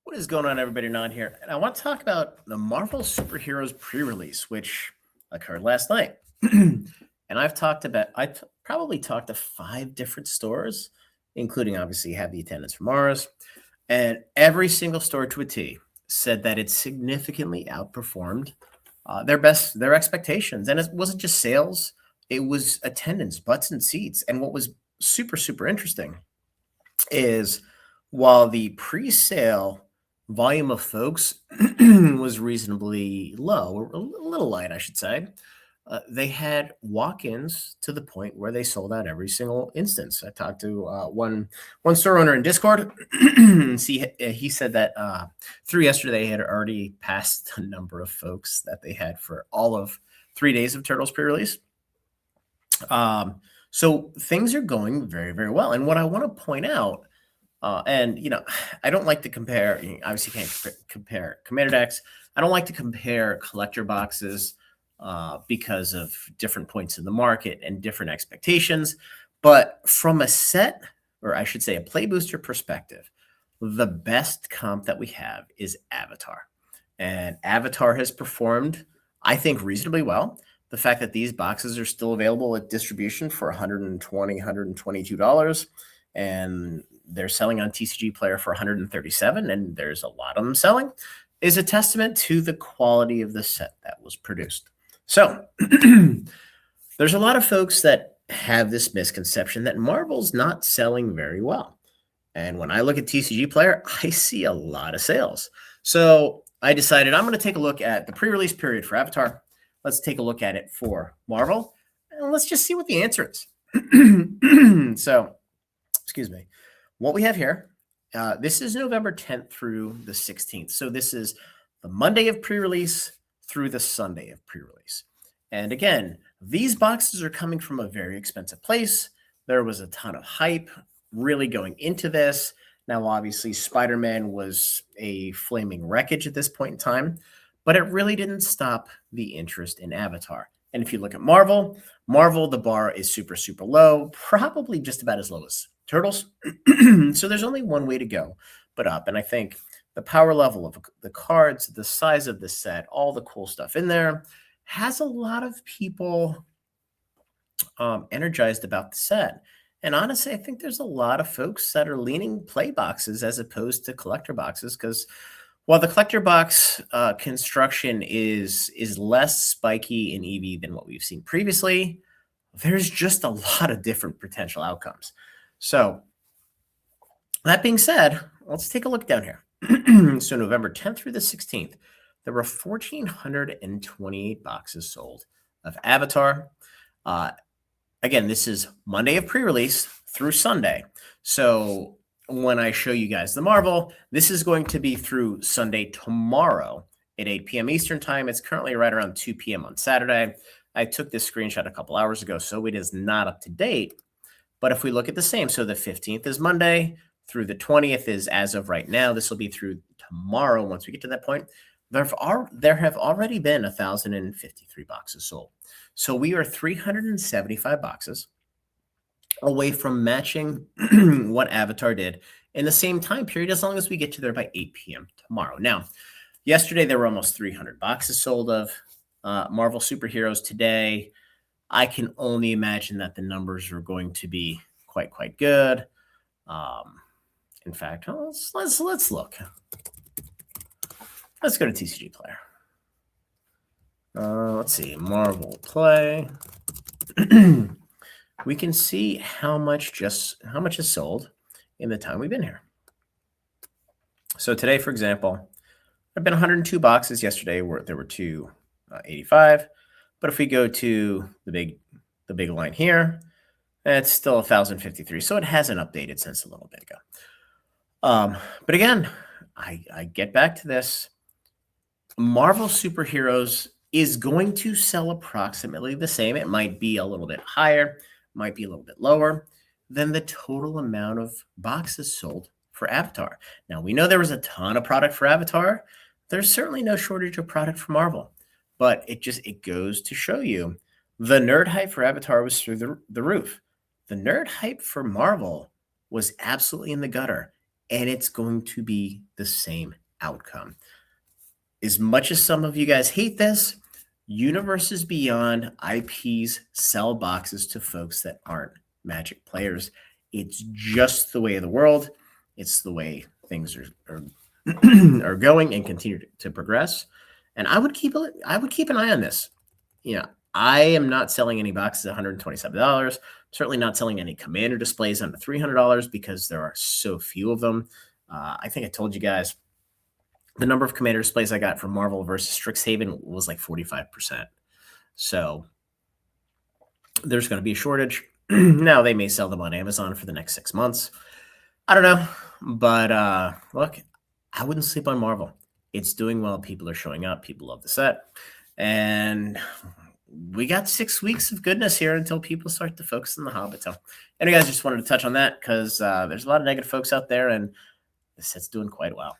What is going on, everybody? Not here, and I want to talk about the Marvel Superheroes pre-release, which occurred last night. And probably talked to 5 different stores, including obviously heavy attendance from ours, and every single store to a T said that it significantly outperformed their expectations, and it wasn't just sales; it was attendance, butts, and seats. And what was super interesting is while the pre-sale volume of folks was reasonably low, or a little light, I should say, they had walk-ins to the point where they sold out every single instance. I talked to one store owner in Discord. He said that through yesterday, they had already passed the number of folks that they had for all of 3 days of Turtles pre-release. So things are going very well. And what I want to point out, I don't like to compare. Obviously, can't compare Commander decks. I don't like to compare collector boxes because of different points in the market and different expectations. But from a set, or I should say, a play booster perspective, the best comp that we have is Avatar, and Avatar has performed, I think, reasonably well. The fact that these boxes are still available at distribution for $120, $122, and they're selling on TCG Player for $137, and there's a lot of them selling, is a testament to the quality of the set that was produced. So there's a lot of folks that have this misconception that Marvel's not selling very well. And when I look at TCG Player, I see a lot of sales. So I decided I'm going to take a look at the pre-release period for Avatar. Let's take a look at it for Marvel, and let's just see what the answer is. So, excuse me. What we have here, this is November 10th through the 16th. So this is the Monday of pre-release through the Sunday of pre-release. And again, these boxes are coming from a very expensive place. There was a ton of hype really going into this. Now, obviously, Spider-Man was a flaming wreckage at this point in time, but it really didn't stop the interest in Avatar. And if you look at Marvel, the bar is super low, probably just about as low as Turtles. So there's only one way to go but up. And I think the power level of the cards, the size of the set, all the cool stuff in there has a lot of people energized about the set. And honestly, I think there's a lot of folks that are leaning play boxes as opposed to collector boxes, because while the collector box construction is less spiky in EV than what we've seen previously, there's just a lot of different potential outcomes. So that being said, let's take a look down here. So November 10th through the 16th, there were 1,428 boxes sold of Avatar. Again, this is Monday of pre-release through Sunday. So when I show you guys the Marvel, this is going to be through Sunday tomorrow at 8 p.m. Eastern time. It's currently right around 2 p.m. on Saturday. I took this screenshot a couple hours ago, so it is not up to date. But if we look at the same, so the 15th is Monday through the 20th is as of right now. This will be through tomorrow. Once we get to that point, there have already been 1,053 boxes sold. So we are 375 boxes away from matching what Avatar did in the same time period, as long as we get to there by 8 p.m. tomorrow. Now, yesterday there were almost 300 boxes sold of Marvel Superheroes. Today, I can only imagine that the numbers are going to be quite good. In fact, let's look. Let's go to TCG Player. Let's see, Marvel Play. We can see how much is sold in the time we've been here. So today, for example, there have been 102 boxes. Yesterday, there were 285. But if we go to the big line here, it's still 1,053. So it hasn't updated since a little bit ago. But again, I get back to this. Marvel Superheroes is going to sell approximately the same. It might be a little bit higher, might be a little bit lower than the total amount of boxes sold for Avatar. Now, we know there was a ton of product for Avatar. There's certainly no shortage of product for Marvel, but it goes to show you the nerd hype for Avatar was through the roof. The nerd hype for Marvel was absolutely in the gutter. and it's going to be the same outcome. As much as some of you guys hate this, Universes Beyond IPs sell boxes to folks that aren't Magic players. It's just the way of the world. It's the way things are are going and continue to progress. And I would keep an eye on this. You know, I am not selling any boxes at $127. Certainly not selling any Commander displays under $300 because there are so few of them. I think I told you guys the number of Commander displays I got from Marvel versus Strixhaven was like 45%. So there's going to be a shortage. Now they may sell them on Amazon for the next 6 months. I don't know. But look, I wouldn't sleep on Marvel. It's doing well. People are showing up. People love the set. And we got 6 weeks of goodness here until people start to focus on the Hobbit. So anyway, guys, just wanted to touch on that because there's a lot of negative folks out there, and the set's doing quite well.